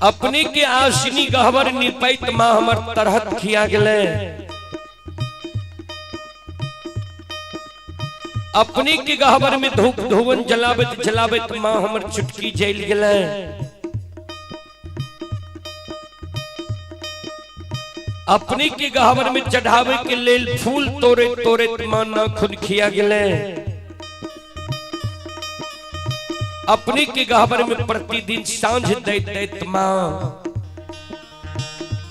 अपने के आसिनी गहवर निपैत माँ हमर तरहत खिया गेले। अपने के गहवर में धूप धुवन जलावत जलावत माँ हमर चुटकी जल गेले। अपने के गहवर में चढ़ावे के लेल फूल तोरे तोरे माँ नाखून खिया गेले। अपने के गहवर में प्रतिदिन सांझ दैत दैत माँ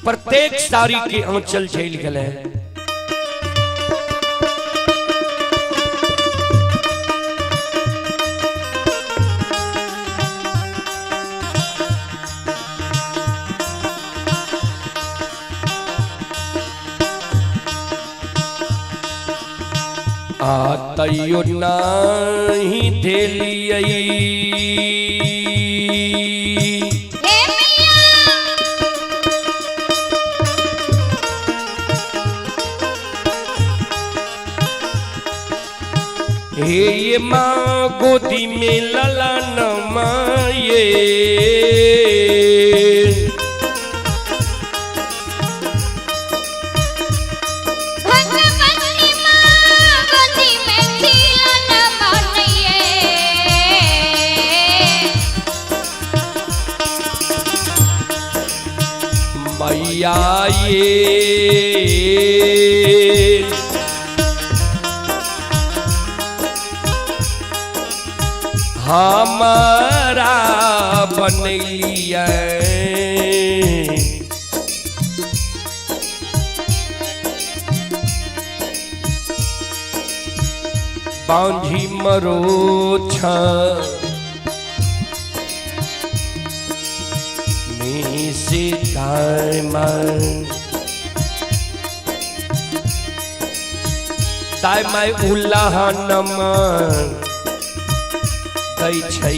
प्रत्येक साड़ी के आंचल झेल गले। आतयो नाही धेलियई हे ये माँ गोदी में लला न माये। मैया ये हमारा बनैलिया। बांझी मरो छा से ताय माय उल्लाहनम दै छै।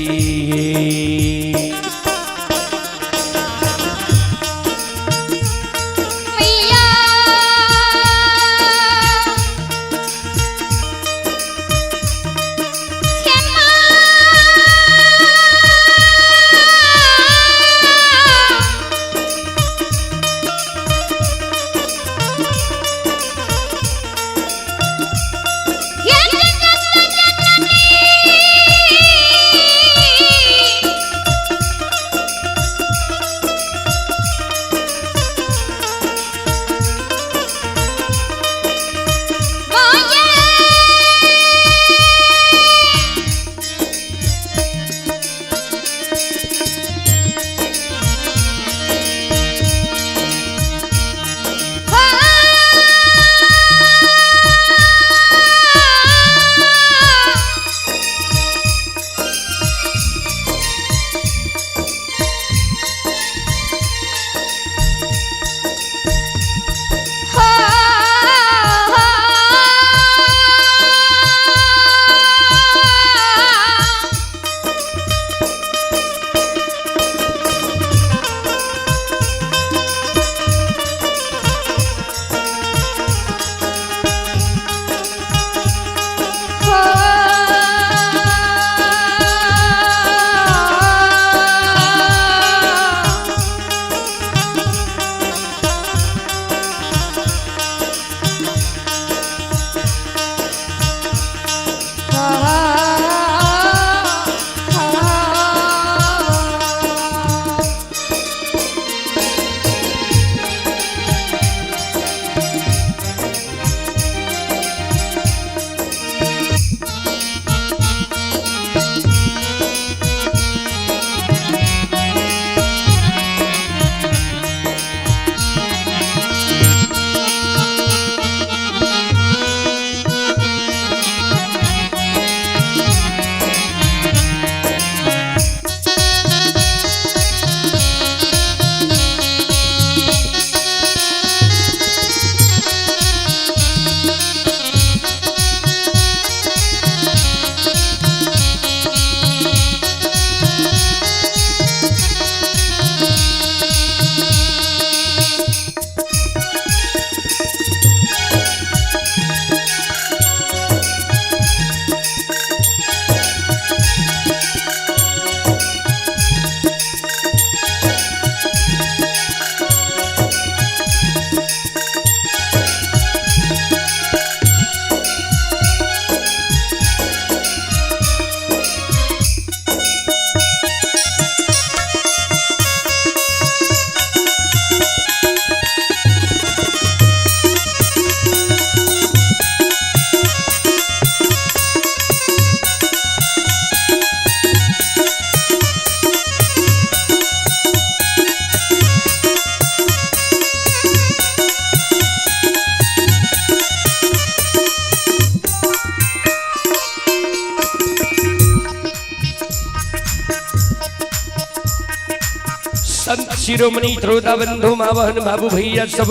शिरोमणि श्रोता बंधु माँ बहन बाबू भैया सब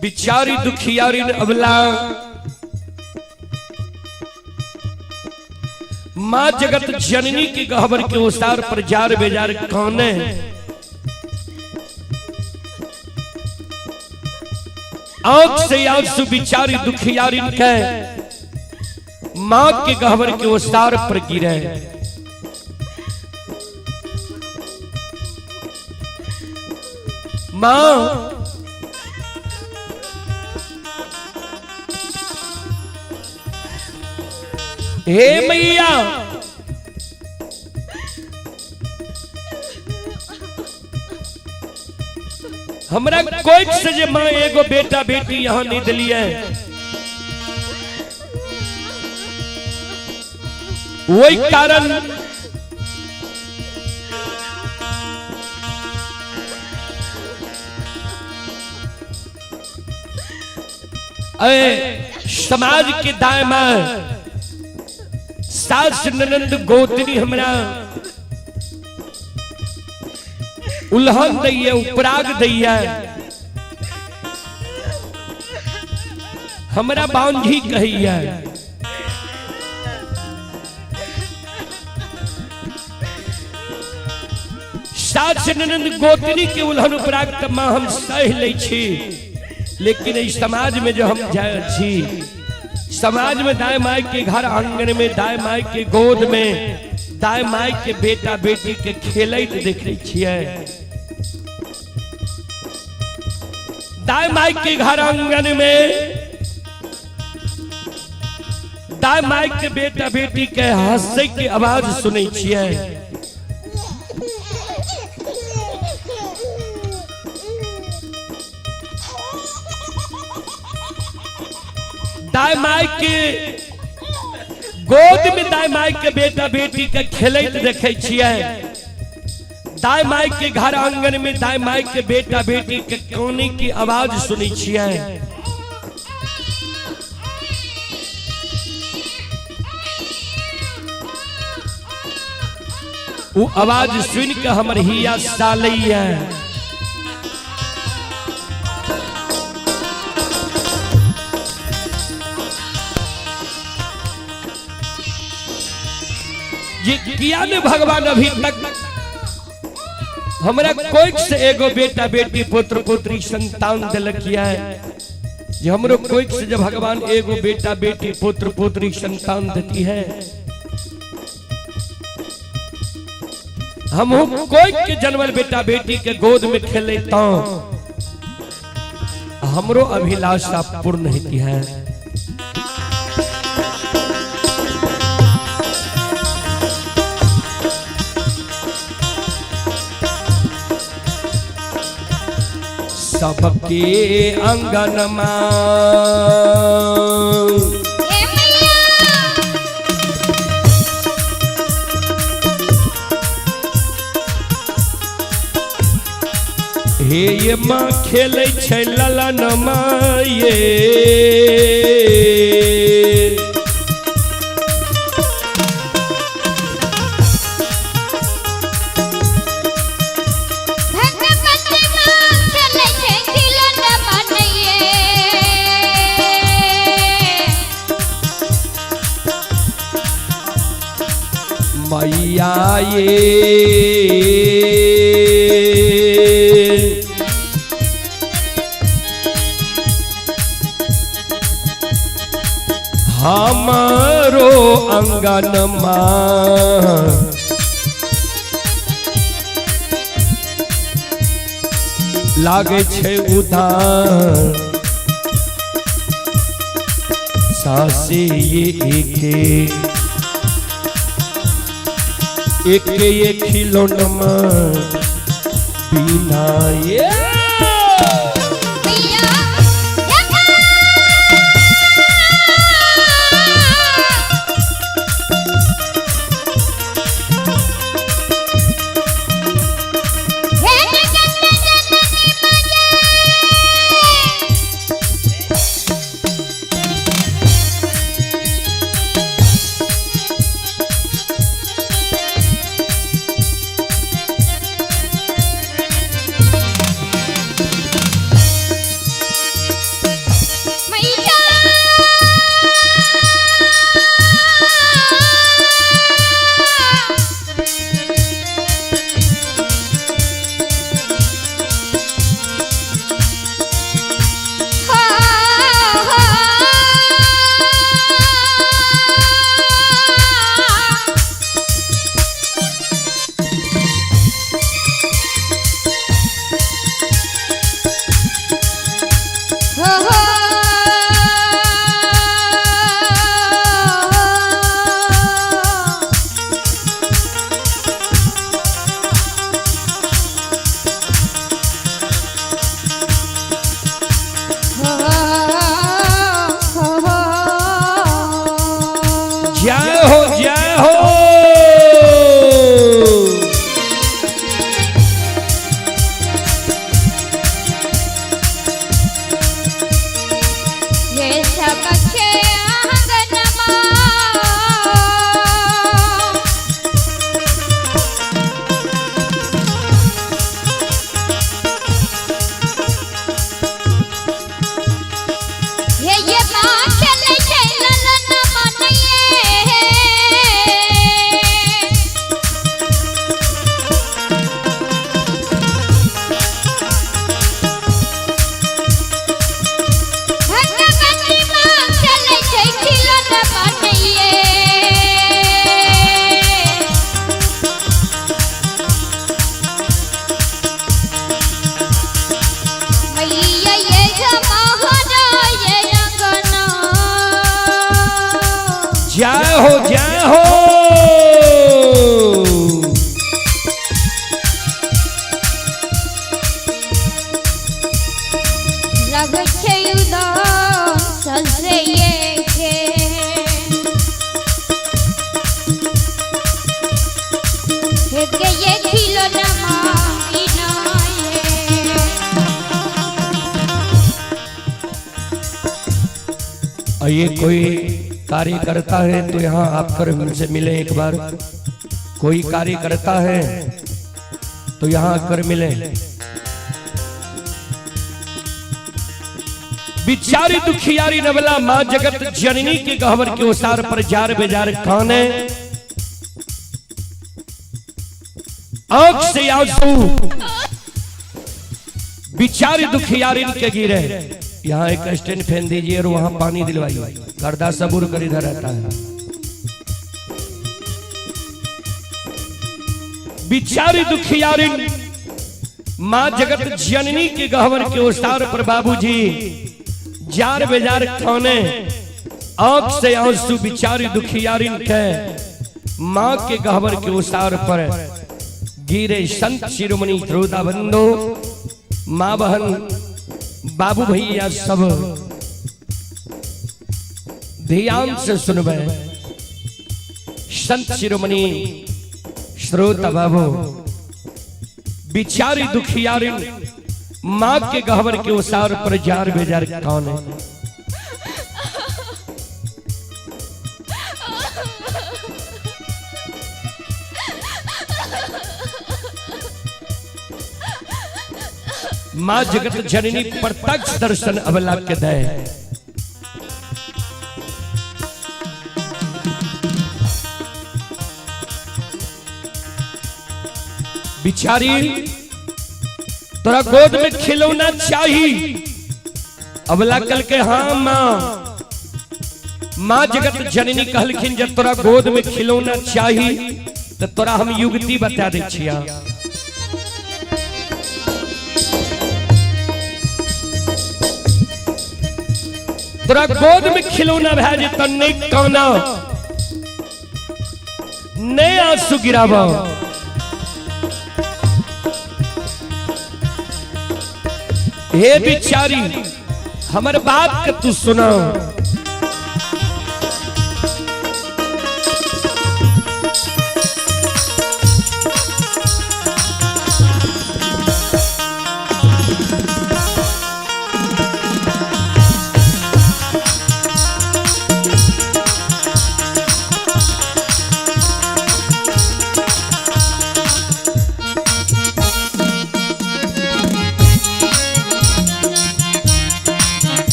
बिचारी दुखियारी अबला माँ जगत जननी की गहबर के उसार पर जार बेजार कौने आंख से आंसू बिचारी दुखियारी के माँ के गहबर के उसार पर गिरे। माँ हे मैया हमरा कोई से जे माँ एगो बेटा बेटी यहाँ नहीं दिलिए वही कारण समाज के दायमा सास ननंद गोतनी हमरा उल्हन दैया उपराग दैया हमरा बांझी कहिया सास ननंद गोतनी के उल्हन उपराग त मां हम सह ले छी लेकिन इस समाज में जो हम जाए छी समाज में दाई माई के घर आंगन में दाई माई के गोद में दाई माई के बेटा बेटी के खेलत देख रही छिए दाई माई के घर आंगन में दाई माई के बेटा बेटी के हंसे के आवाज सुनै छिए दाई माई के गोद में दाई माई के बेटा बेटी के खेलत देखे छिए दाई माई के घर आंगन में दाई माई के बेटा बेटी के काने की आवाज सुनै छिए वो आवाज सुन के हमर हिया सालैया ये किया ने भगवान अभी तक हमरा कोई से एगो बेटा बेटी पुत्र पुत्री संतान दिलक है जे हमरो कोई से जब भगवान एगो बेटा बेटी पुत्र पुत्री संतान देती है हम कोई के जन्मल बेटा बेटी के गोद में खेले तो हमरो अभिलाषा पूर्ण होती है। सबके अंगन हे ये माँ खेले छै ललन माये मैया ये हमारो अंगन लागे छे उदार सासे ये एक खिलौना बिना ये जय हो जय हो। ये कोई कार्य करता है तो यहाँ आकर मुझसे मिले एक बार। कोई कार्य करता है तो यहाँ आकर मिले। बिचारी दुखियारी नवला माँ जगत जननी के गहवर के ओसार पर जार बेजार खाने आंख से आंसू बिचारी दुखियारी के गिरे। यहाँ एक स्टैंड फैन दीजिए और वहां पानी दिलवाइए। गर्दा सबूर कर इधर रहता है। बिचारी दुखियारी माँ जगत जननी के गहवर के ओसार पर बाबूजी जार बेजार खाने आंख से आंसू बिचारी दुखियारी के माँ के गहवर के ओसार पर गिरे। संत शिरोमणि श्रोता बंधु माँ बहन बाबू भैया सब ध्यान से सुनबे। संत शिरोमणि श्रोता बाबू बिचारी दुखियारी माँ के गहवर के ओसार पर जार बेजार कौन है। माँ जगत जननी प्रत्यक्ष दर्शन अबला के दे। बिचारी तोरा गोद में खिलौना चाहिए। अबला कल के हाँ माँ। माँ जगत जननी कहलखिन जब तोरा गोद में खिलौना चाहिए तो तोरा हम युक्ति बता दे छिया। तोरा गोद में खिलौना भै जेत नहीं काना नहीं आंसू गिरावा। हे बिचारी हमर बात के तू सुना।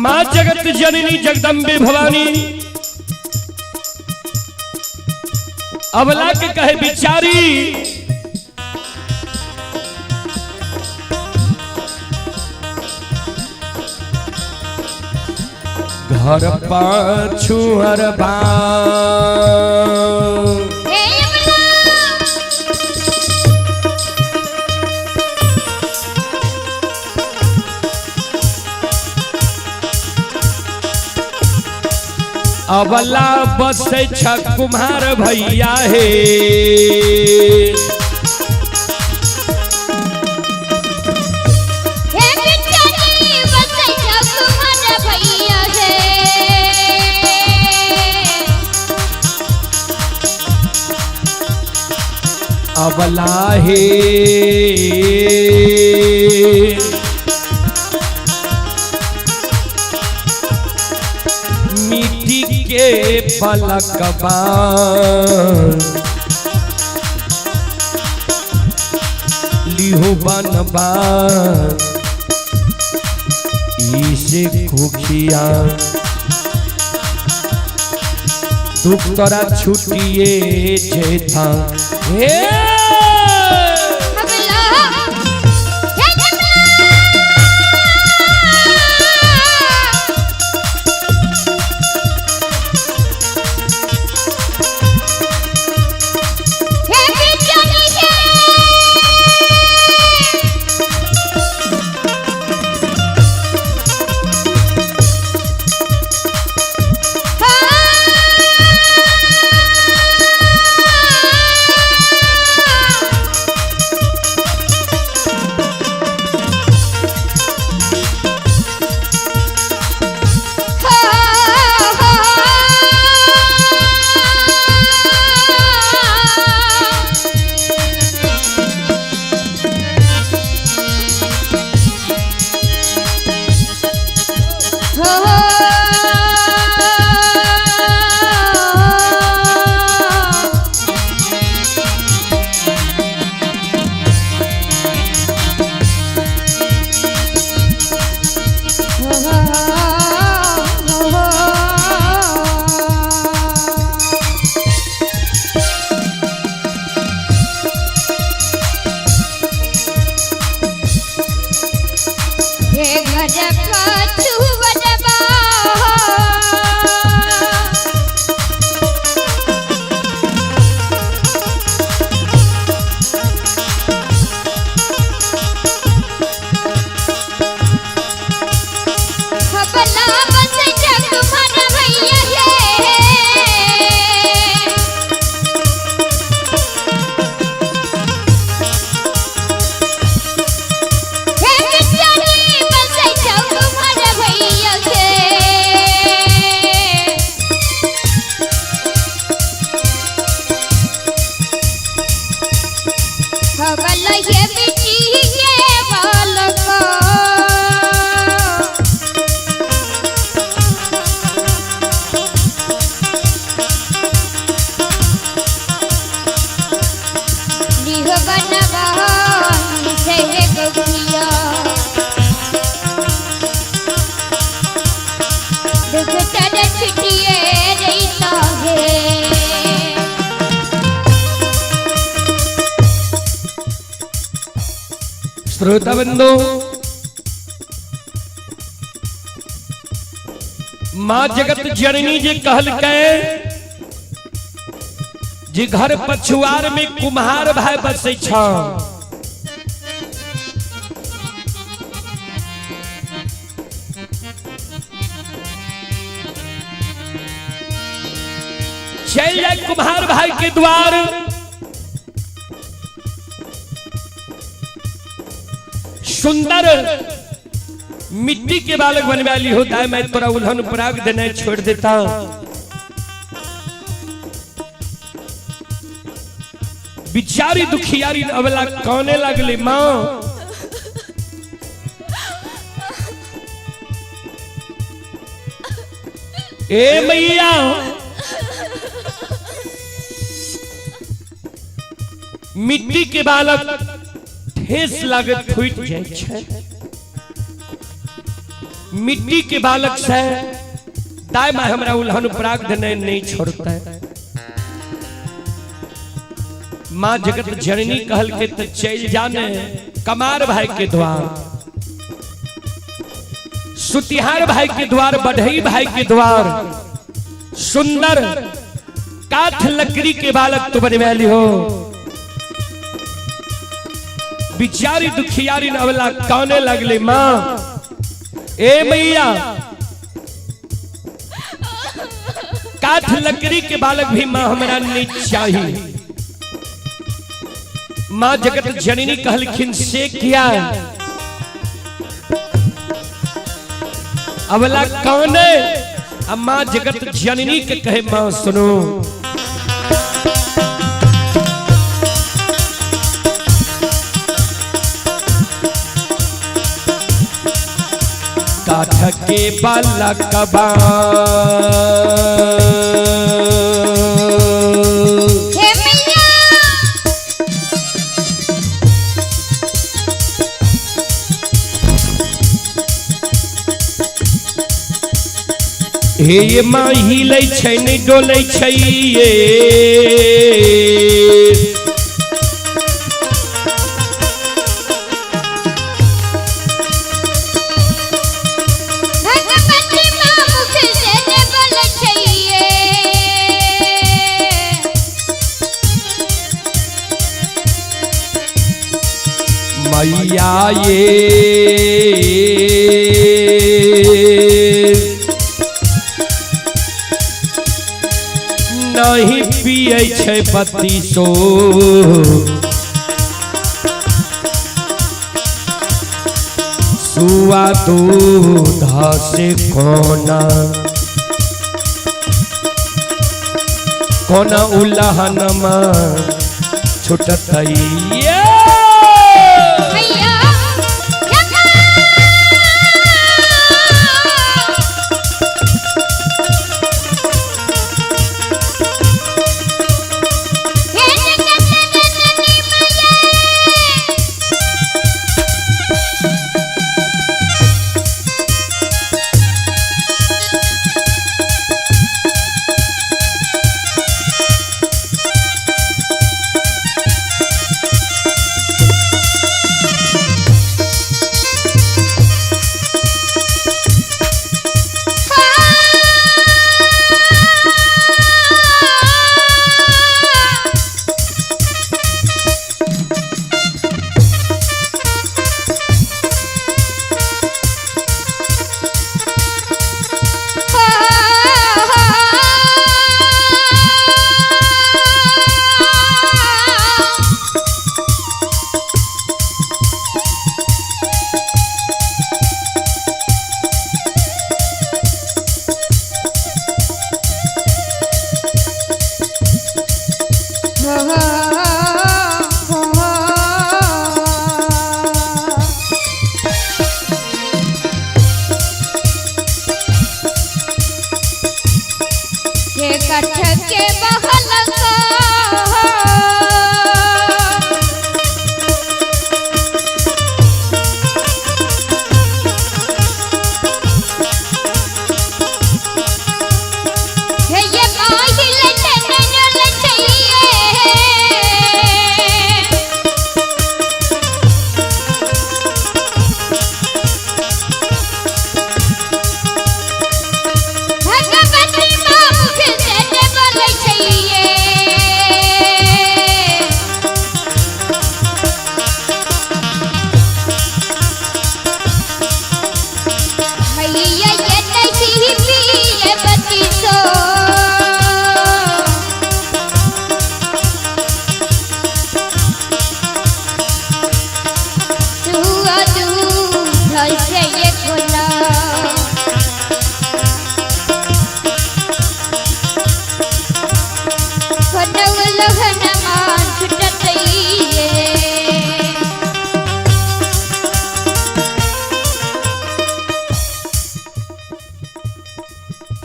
माँ जगत जननी जगदम्बे भवानी अबला के कहे बिचारी घर पाछू हर बा अबला बसे कुम्हार भैया हे अबला हे मिट्टी के पलकबा लिहो बनबा इसे खुखिया दुख तोरा छुटिए जेता हे श्रोता बंधु माँ जगत जननी जे कहल के जे घर पछुआर में कुम्हार भाई बसे छ चल जाए कुम्हार भाई के द्वार सुंदर मिट्टी के बालक बनने वाली होता है। मैं तोरा उल्हन पराग देने छोड़ देता बिचारी दुखियारी अबला कौने लगले माँ ए मैया मिट्टी के बालक ठेस लागत फूट जाए मिट्टी के बालक से दाई माँ हमरा उल्हन पराग देने नहीं छोड़ता है। माँ जगत जननी कहल के तो चल जाने कमार भाई के द्वार सुतिहार भाई के द्वार बढ़ई भाई के द्वार सुंदर काठ लकड़ी के बालक तो बने वाली हो बिचारी दुखियारी नवला कौने लगले माँ ए मैया काठ लकड़ी के बालक भी माँ हमारा नहीं चाहिए। माँ जगत जननी कहलखिन से किया अबला कौने माँ जगत जननी के कहे माँ सुनो बालकबा हे माँ हिलै छै नहीं डोलै छै ये मैया ये नहीं पिए छै बत्तीसो सुआ दूध से कोना कोना उल्लहनमा छुटतई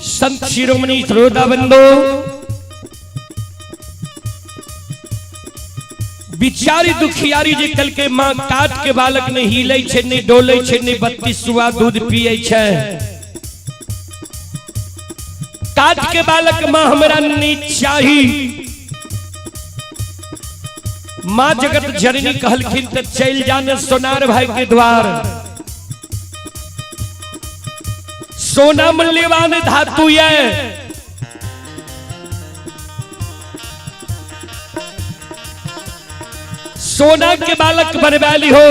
संत शिरोमणि श्रोता बंदो बिचारी दुखियारी जे कल के माँ काट के बालक ने हिले छे ने डोले छे ने 32 सुआ दूध पिए छे काट के बालक माँ हमरा नहीं चाही माँ जगत जननी कहलखिन त चल जाने सोनार भाई के द्वार सोना मूल्यवान धातु है सोना के बालक बनवाली हो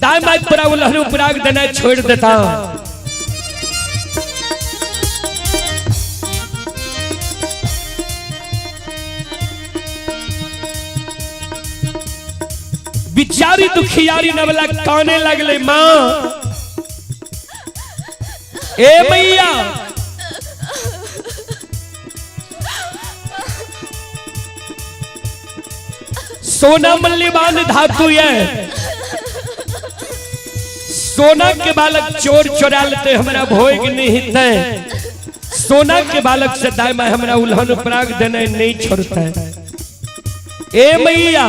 दाई माई पूरा उलहनु पुराग देना छोड़ देता बिचारी दुखियारी नवला काने लगले माँ ए मैया सोना मूल्यवान धातु है सोना के बालक चोर चोरा लेते हमारा भोग नहीं है, सोना के बालक से दाई हमारा उल्हन पराग देने नहीं छोड़ता है। ए मैया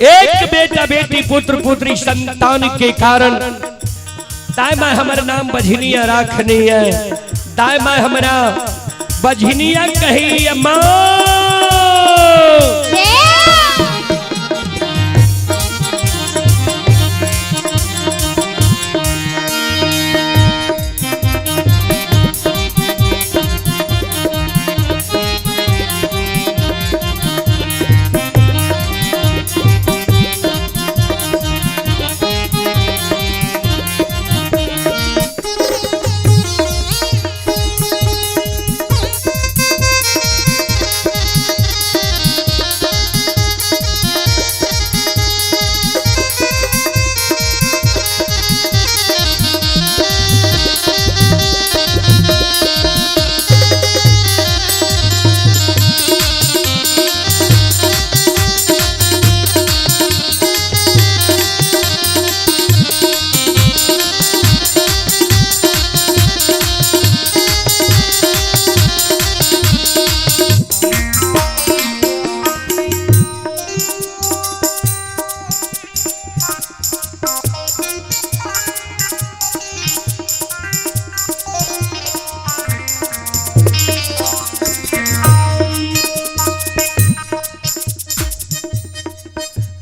एक बेटा बेटी पुत्र पुत्री संतान के कारण दाई माँ हमारा नाम बझनिया राखनी है, दाई माँ हमारा बझनिया कही माँ।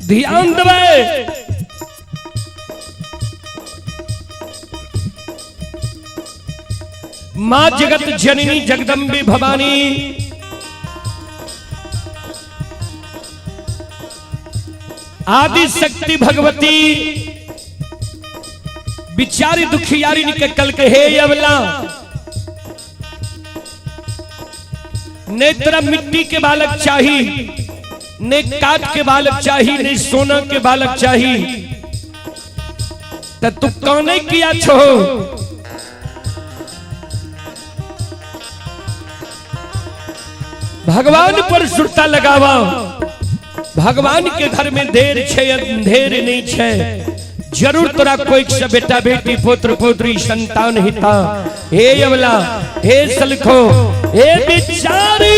ध्यान देवे मां जगत जननी जगदम्बे भवानी आदि शक्ति भगवती बिचारी दुखियारी निकल के हे अवला नेत्र मिट्टी के बालक चाहिए, ने काट के बालक चाहिए, ने सोना के बालक चाहिए, तो तू कौन किया छो? भगवान पर सुरता लगावा, भगवान के घर में देर छे अंधेर नहीं छे, जरूर तोरा कोई से बेटा बेटी पुत्र पुत्री संतान हिता। हे अवला हे सलखो हे बिचारी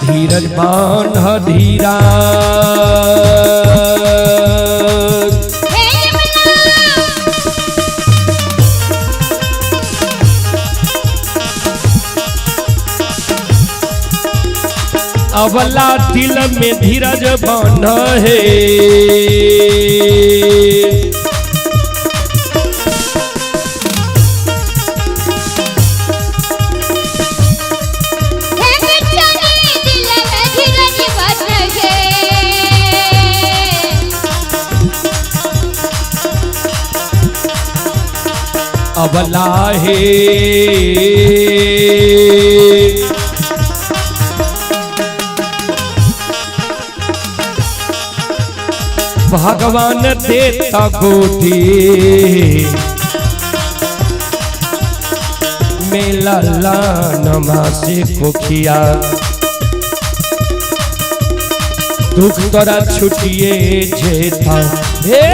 धीरज बांध धीरा अवला दिल में धीरज बांध है, अवला है भगवान देता गोदी मेला लानमा से कोखिया, दुख तोरा छुटिए जेता हे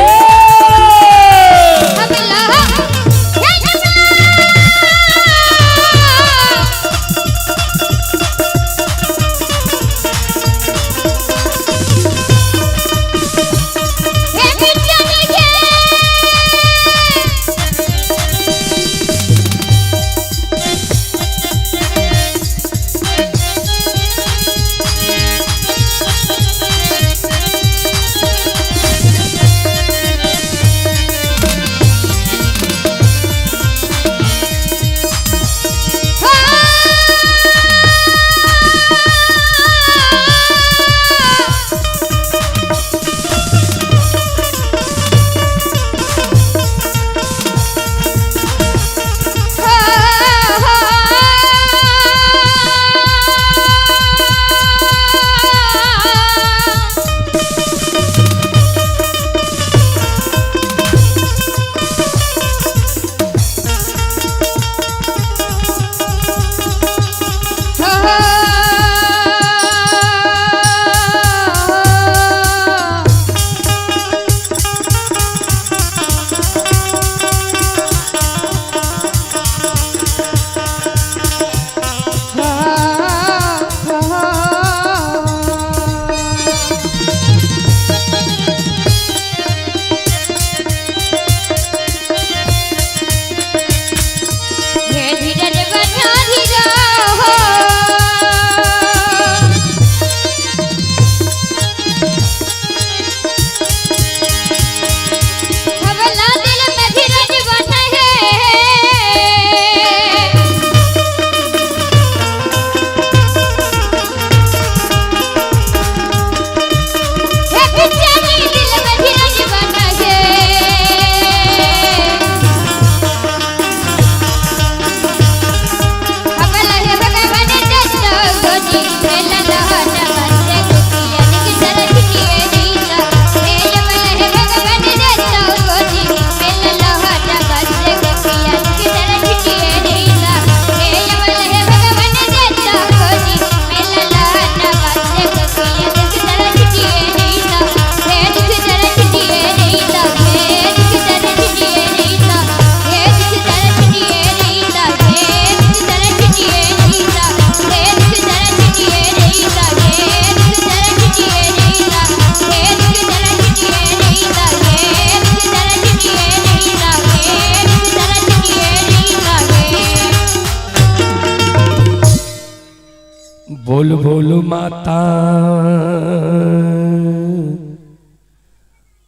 बोलो माता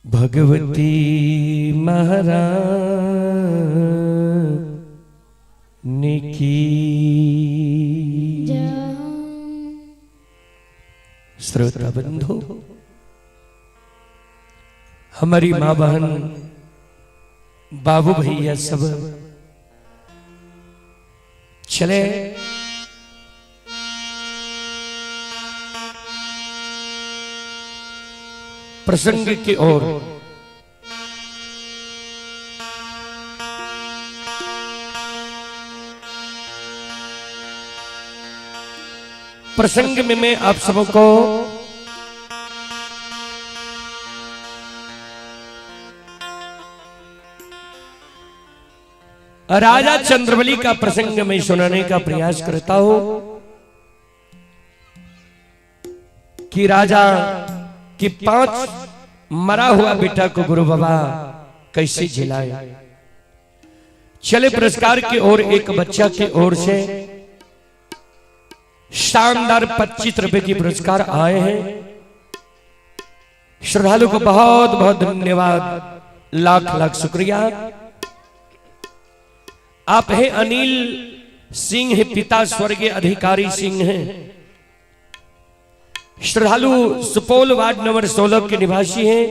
भगवती महारानी की। श्रोता बंधु, हमारी माँ बहन बाबू भैया सब चले प्रसंग की ओर। प्रसंग में मैं आप सबको राजा चंद्रबली का प्रसंग में सुनाने का प्रयास करता हूं कि राजा कि 5 मरा हुआ बेटा को गुरु बाबा कैसे झिलाए। चले पुरस्कार की ओर। एक बच्चा की ओर से शानदार 25 रुपए की पुरस्कार आए हैं। श्रद्धालु को बहुत बहुत धन्यवाद, लाख लाख शुक्रिया। आप हैं अनिल सिंह, पिता स्वर्गीय अधिकारी सिंह हैं। श्रद्धालु सुपौल वार्ड नंबर 16 के निवासी हैं।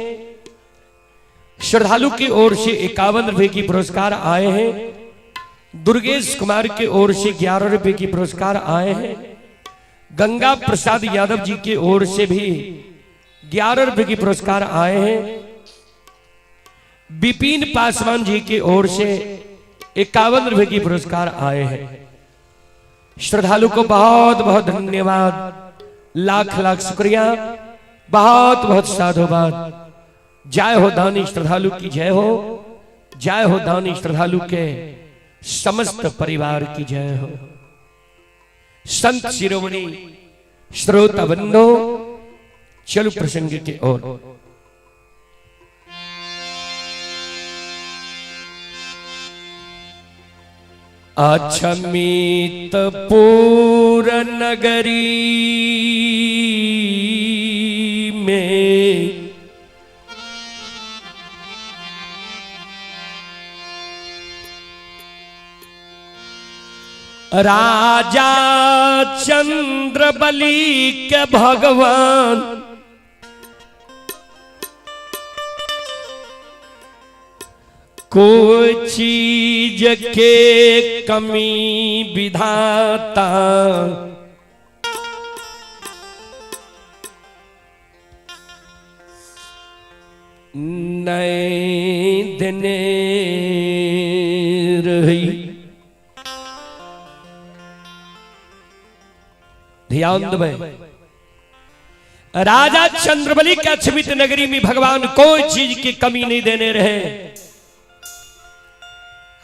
श्रद्धालु की ओर से 51 रुपए की पुरस्कार आए हैं। दुर्गेश कुमार की ओर से 11 रुपए की पुरस्कार आए हैं। गंगा प्रसाद यादव जी की ओर से भी 11 रुपए की पुरस्कार आए हैं। विपिन पासवान जी की ओर से 51 रुपए की पुरस्कार आए हैं। श्रद्धालु को बहुत बहुत धन्यवाद, लाख लाख शुक्रिया, बहुत बहुत साधुवाद। जय हो दानी श्रद्धालु की जय हो, जय हो दानी श्रद्धालु के समस्त परिवार की जय हो। संत शिरोमणि श्रोता बंधो, चलो प्रसंग की ओर। अछमीतपुर नगरी में राजा चंद्रबली के भगवान कोई चीज के कमी विधाता नए देने रही। ध्यान दो। राजा चंद्रबली के अछमित नगरी में भगवान कोई चीज की कमी नहीं देने रहे।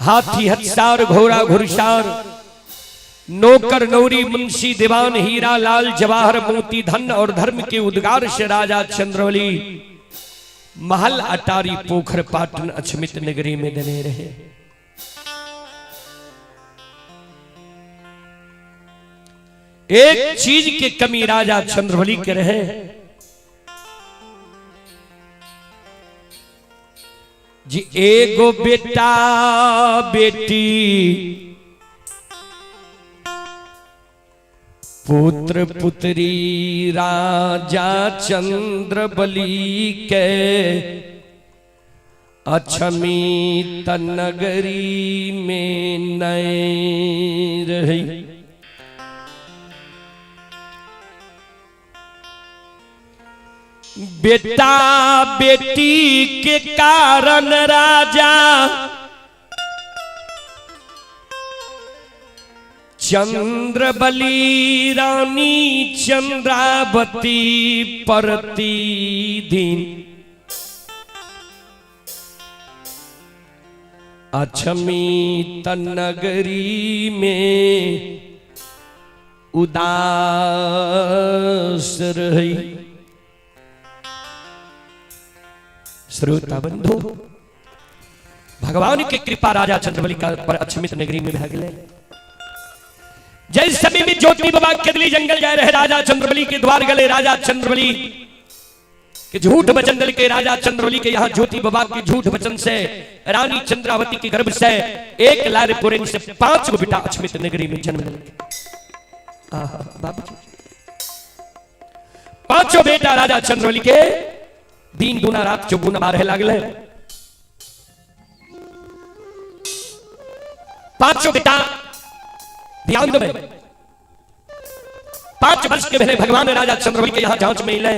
हाथी हत्सार, घोड़ा घुड़सार, नौकर नौरी, मुंशी दीवान, हीरा लाल जवाहर मोती, धन और धर्म के उद्गार से राजा चंद्रबली महल अटारी पोखर पाटन अछमित नगरी में देने रहे। एक चीज की कमी राजा चंद्रबली के रहे। जी एगो बेटा बेटी पुत्र पुत्री राजा चंद्रबली के अछमीत नगरी में नए रही। बेटा बेटी के कारण राजा चंद्रबली रानी चंद्रावती प्रतिदिन अछमीत नगरी में उदास रही। श्रोता बंधु, भगवान की कृपा राजा चंद्रबली का पर अछमित नगरी में भाग ले। जैसे समय में ज्योति बाबा केदली जंगल जाए रहे राजा चंद्रबली के द्वार गले राजा चंद्रबली के झूठ वचन दल के राजा चंद्रबली के यहाँ ज्योति बाबा के झूठ वचन से रानी चंद्रावती के गर्भ से एक लार पुरेन से 5 बेटा अक्षमित नगरी में जन्म ले। बाबू 5 बेटा राजा चंद्रबली के दिन गुना रात चौगुना मारे लागले। 5 बेटा ध्यान देवे 5 वर्ष के पहले भगवान राजा चंद्रबली के यहाँ जांच में ले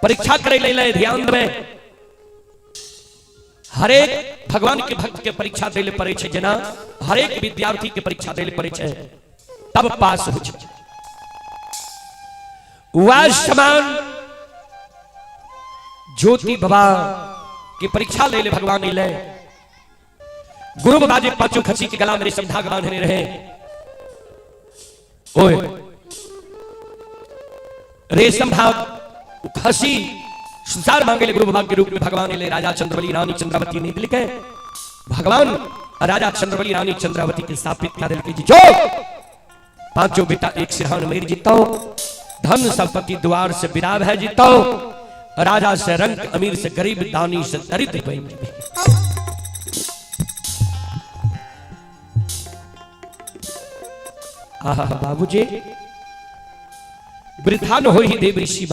परीक्षा करे ले ध्यान देवे। हरेक भगवान के भक्त के परीक्षा देले पड़े छे जना हरेक विद्यार्थी के परीक्षा देले पड़े छे तब पास हो छे। समान ज्योति बाबा की परीक्षा ले ले भगवान ले गुरु बाबा जी 5 खसी के गला मेरे समझा बांधने रहे। ओए रेशम भाव खसी सुसार मांगे ले गुरु बाबा के रूप में भगवान ले राजा चंद्रबली रानी चंद्रावती ने लिखे भगवान राजा चंद्रबली रानी चंद्रावती के स्थापित कर दिल के जी जो 5 बेटा एक सिरहान मेर जीता हो धन संपत्ति द्वार से विराव है जीता हो राजा से रंग अमीर से गरीब दानी से दरिद्र बन बाबूजी वृद्धा न हो ही देव ऋषि